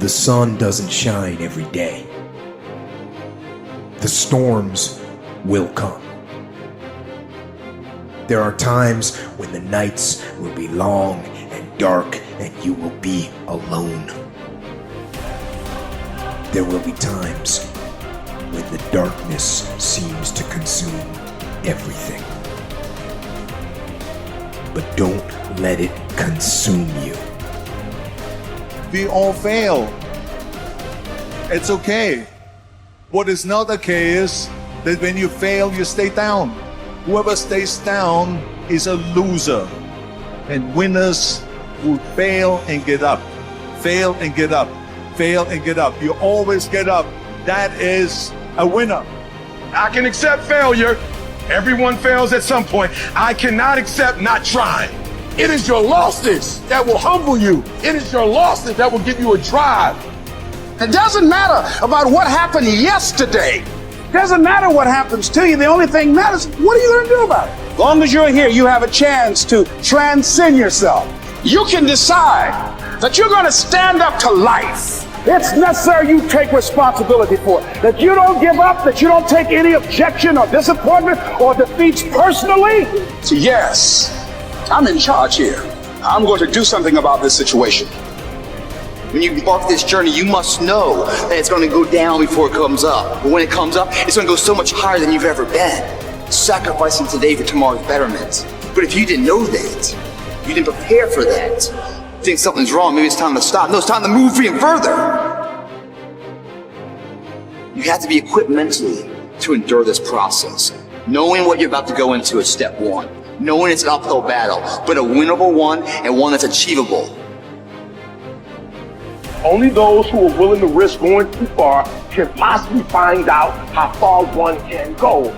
The sun doesn't shine every day. The storms will come. There are times when the nights will be long and dark and you will be alone. There will be times when the darkness seems to consume everything. But don't let it consume you. We all fail. It's okay. What is not okay is that when you fail, you stay down. Whoever stays down is a loser. And winners will fail and get up. Fail and get up. Fail and get up. You always get up. That is a winner. I can accept failure. Everyone fails at some point. I cannot accept not trying. It is your losses that will humble you. It is your losses that will give you a drive. It doesn't matter about what happened yesterday. It doesn't matter what happens to you. The only thing matters, what are you going to do about it? As long as you're here, you have a chance to transcend yourself. You can decide that you're going to stand up to life. It's necessary you take responsibility for it. That you don't give up, that you don't take any objection or disappointment or defeats personally. So yes, I'm in charge here. I'm going to do something about this situation. When you embark this journey, you must know that it's going to go down before it comes up. But when it comes up, it's going to go so much higher than you've ever been. Sacrificing today for tomorrow's betterment. But if you didn't know that, you didn't prepare for that, you think something's wrong, maybe it's time to stop. No, it's time to move even further. You have to be equipped mentally to endure this process. Knowing what you're about to go into is step one. Knowing it's an uphill battle, but a winnable one and one that's achievable. Only those who are willing to risk going too far can possibly find out how far one can go.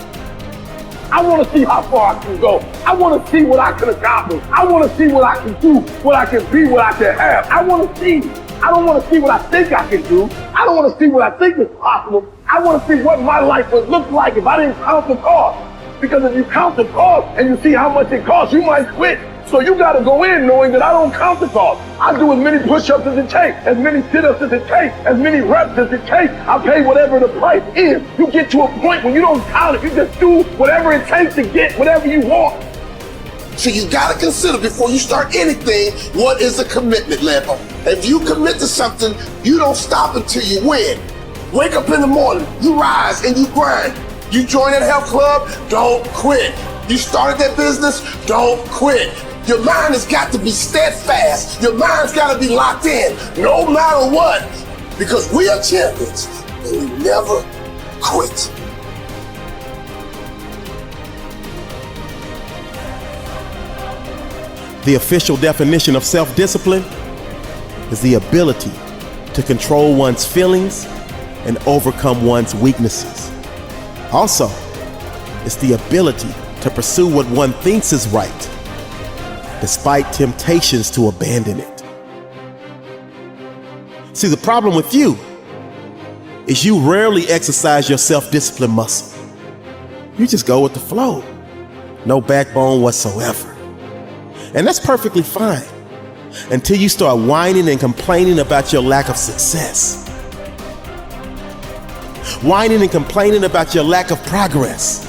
I want to see how far I can go. I want to see what I can accomplish. I want to see what I can do, what I can be, what I can have. I want to see. I don't want to see what I think I can do. I don't want to see what I think is possible. I want to see what my life would look like if I didn't count the cost. Because if you count the cost and you see how much it costs, you might quit. So you got to go in knowing that I don't count the cost. I do as many push-ups as it takes, as many sit-ups as it takes, as many reps as it takes. I pay whatever the price is. You get to a point when you don't count it. You just do whatever it takes to get whatever you want. So you got to consider before you start anything, what is a commitment level? If you commit to something, you don't stop until you win. Wake up in the morning, you rise and you grind. You join that health club, don't quit. You started that business, don't quit. Your mind has got to be steadfast. Your mind's got to be locked in, no matter what. Because we are champions, and we never quit. The official definition of self-discipline is the ability to control one's feelings and overcome one's weaknesses. Also, it's the ability to pursue what one thinks is right, despite temptations to abandon it. See, the problem with you is you rarely exercise your self-discipline muscle. You just go with the flow. No backbone whatsoever. And that's perfectly fine until you start whining and complaining about your lack of success. Whining and complaining about your lack of progress.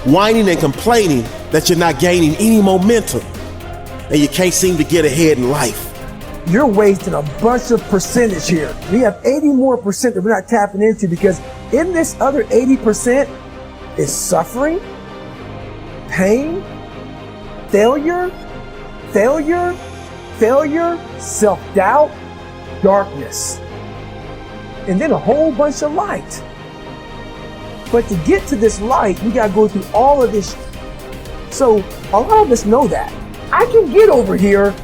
Whining and complaining that you're not gaining any momentum and you can't seem to get ahead in life. You're wasting a bunch of percentage here. We have 80 more percent that we're not tapping into because in this other 80% is suffering, pain, failure, self-doubt, darkness, and then a whole bunch of light. But to get to this light, we gotta go through all of this. So a lot of us know that. I can get over here,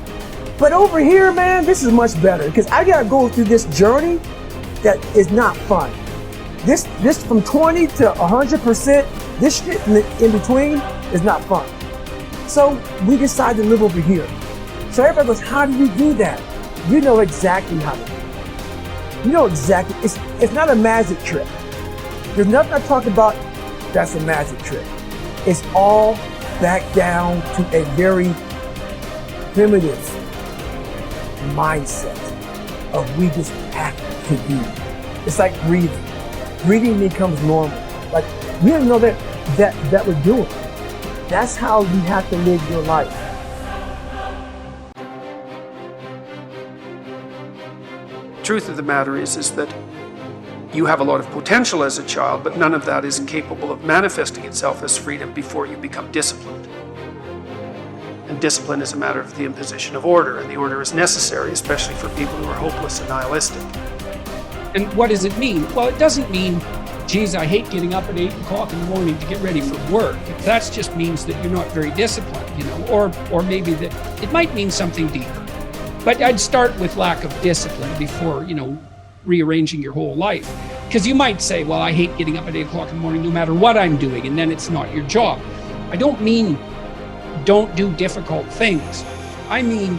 but over here, man, this is much better because I gotta go through this journey that is not fun. This from 20 to 100%, this shit in between is not fun. So we decide to live over here. So everybody goes, how do you do that? You know exactly how to do it. You know exactly, it's not a magic trick. There's nothing I talk about that's a magic trick. It's all back down to a very primitive mindset. of we just have to do. It's like breathing. Breathing becomes normal. Like we don't know that we're doing it. That's how you have to live your life. Truth of the matter is that you have a lot of potential as a child, but none of that is capable of manifesting itself as freedom before you become disciplined. And discipline is a matter of the imposition of order, and the order is necessary, especially for people who are hopeless and nihilistic. And what does it mean? Well, it doesn't mean, geez, I hate getting up at 8 o'clock in the morning to get ready for work. That just means that you're not very disciplined, you know, or maybe that it might mean something deeper. But I'd start with lack of discipline before, you know, rearranging your whole life. Because you might say, well, I hate getting up at 8 o'clock in the morning no matter what I'm doing, and then it's not your job. I don't mean don't do difficult things. I mean,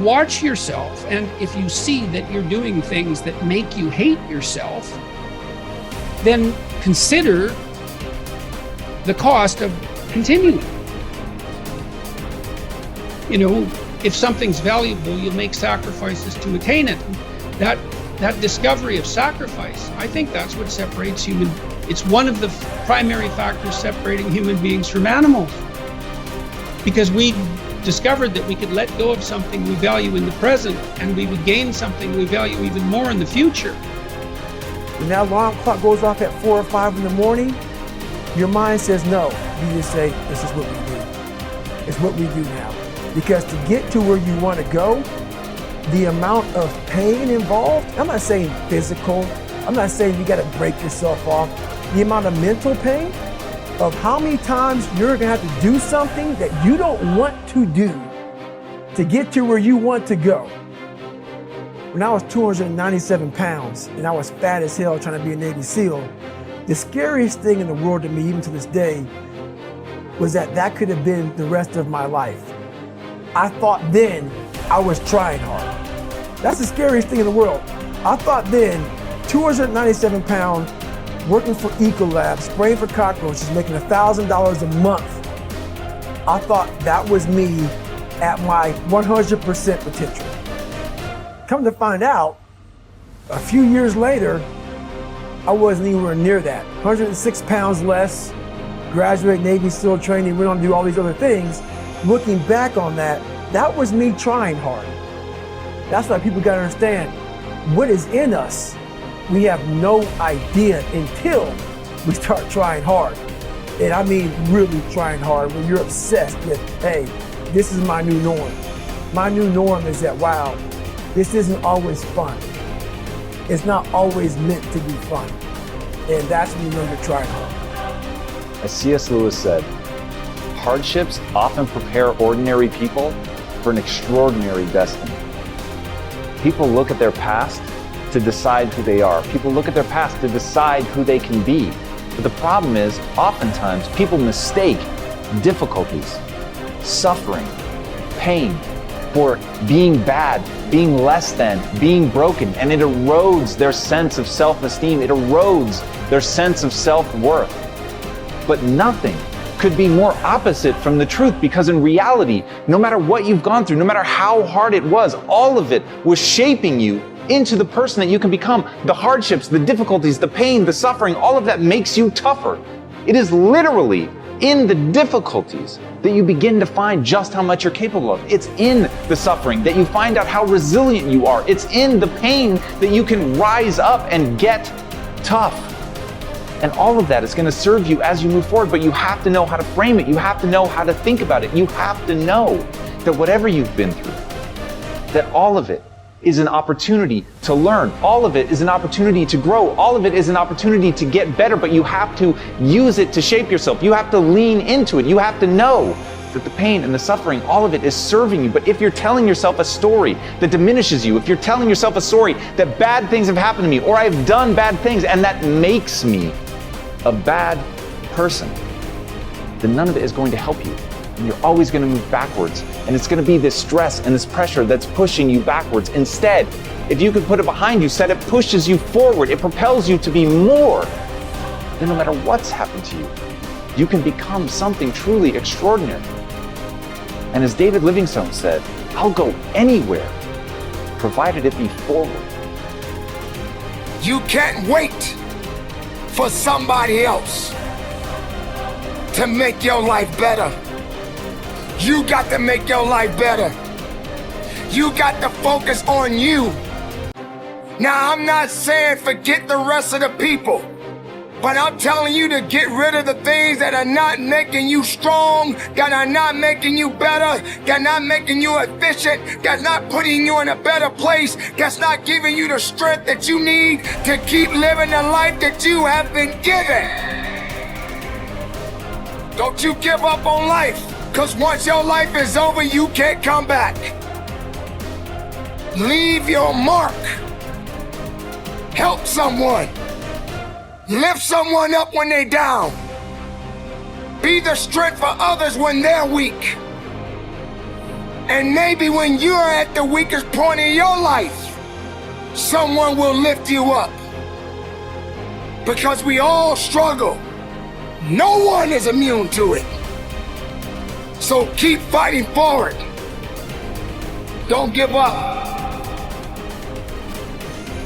watch yourself, and if you see that you're doing things that make you hate yourself, then consider the cost of continuing. You know, if something's valuable, you'll make sacrifices to attain it. That discovery of sacrifice, I think that's what separates it's one of the primary factors separating human beings from animals. Because we discovered that we could let go of something we value in the present, and we would gain something we value even more in the future. When that alarm clock goes off at 4 or 5 in the morning, your mind says no. You just say, this is what we do. It's what we do now. Because to get to where you want to go, the amount of pain involved, I'm not saying physical, I'm not saying you got to break yourself off. The amount of mental pain of how many times you're going to have to do something that you don't want to do to get to where you want to go. When I was 297 pounds and I was fat as hell trying to be a Navy SEAL, the scariest thing in the world to me, even to this day, was that could have been the rest of my life. I thought then I was trying hard. That's the scariest thing in the world. I thought then, 297 pounds, working for Ecolab, spraying for cockroaches, making $1,000 a month. I thought that was me at my 100% potential. Come to find out, a few years later, I wasn't anywhere near that. 106 pounds less, graduate Navy SEAL training, went on to do all these other things. Looking back on that was me trying hard. That's why people gotta understand, what is in us, we have no idea until we start trying hard. And I mean really trying hard, when you're obsessed with, hey, this is my new norm. My new norm is that, wow, this isn't always fun. It's not always meant to be fun. And that's when you know you're trying hard. As C.S. Lewis said, hardships often prepare ordinary people for an extraordinary destiny. People look at their past to decide who they are. People look at their past to decide who they can be. But the problem is, oftentimes, people mistake difficulties, suffering, pain for being bad, being less than, being broken, and it erodes their sense of self-esteem. It erodes their sense of self-worth. But nothing could be more opposite from the truth, because in reality, no matter what you've gone through, no matter how hard it was, all of it was shaping you into the person that you can become. The hardships, the difficulties, the pain, the suffering, all of that makes you tougher. It is literally in the difficulties that you begin to find just how much you're capable of. It's in the suffering that you find out how resilient you are. It's in the pain that you can rise up and get tough. And all of that is going to serve you as you move forward, but you have to know how to frame it. You have to know how to think about it. You have to know that whatever you've been through, that all of it is an opportunity to learn. All of it is an opportunity to grow. All of it is an opportunity to get better, but you have to use it to shape yourself. You have to lean into it. You have to know that the pain and the suffering, all of it is serving you. But if you're telling yourself a story that diminishes you, if you're telling yourself a story that bad things have happened to me, or I've done bad things and that makes me a bad person, then none of it is going to help you. And you're always going to move backwards. And it's going to be this stress and this pressure that's pushing you backwards. Instead, if you could put it behind you, said it pushes you forward, it propels you to be more, then no matter what's happened to you, you can become something truly extraordinary. And as David Livingstone said, I'll go anywhere provided it be forward. You can't wait for somebody else to make your life better. You got to make your life better. You got to focus on you. Now, I'm not saying forget the rest of the people, but I'm telling you to get rid of the things that are not making you strong, that are not making you better, that are not making you efficient, that's not putting you in a better place, that's not giving you the strength that you need to keep living the life that you have been given. Don't you give up on life, because once your life is over, you can't come back. Leave your mark. Help someone. Lift someone up when they're down. Be the strength for others when they're weak. And maybe when you're at the weakest point in your life, someone will lift you up. Because we all struggle. No one is immune to it. So keep fighting forward. Don't give up.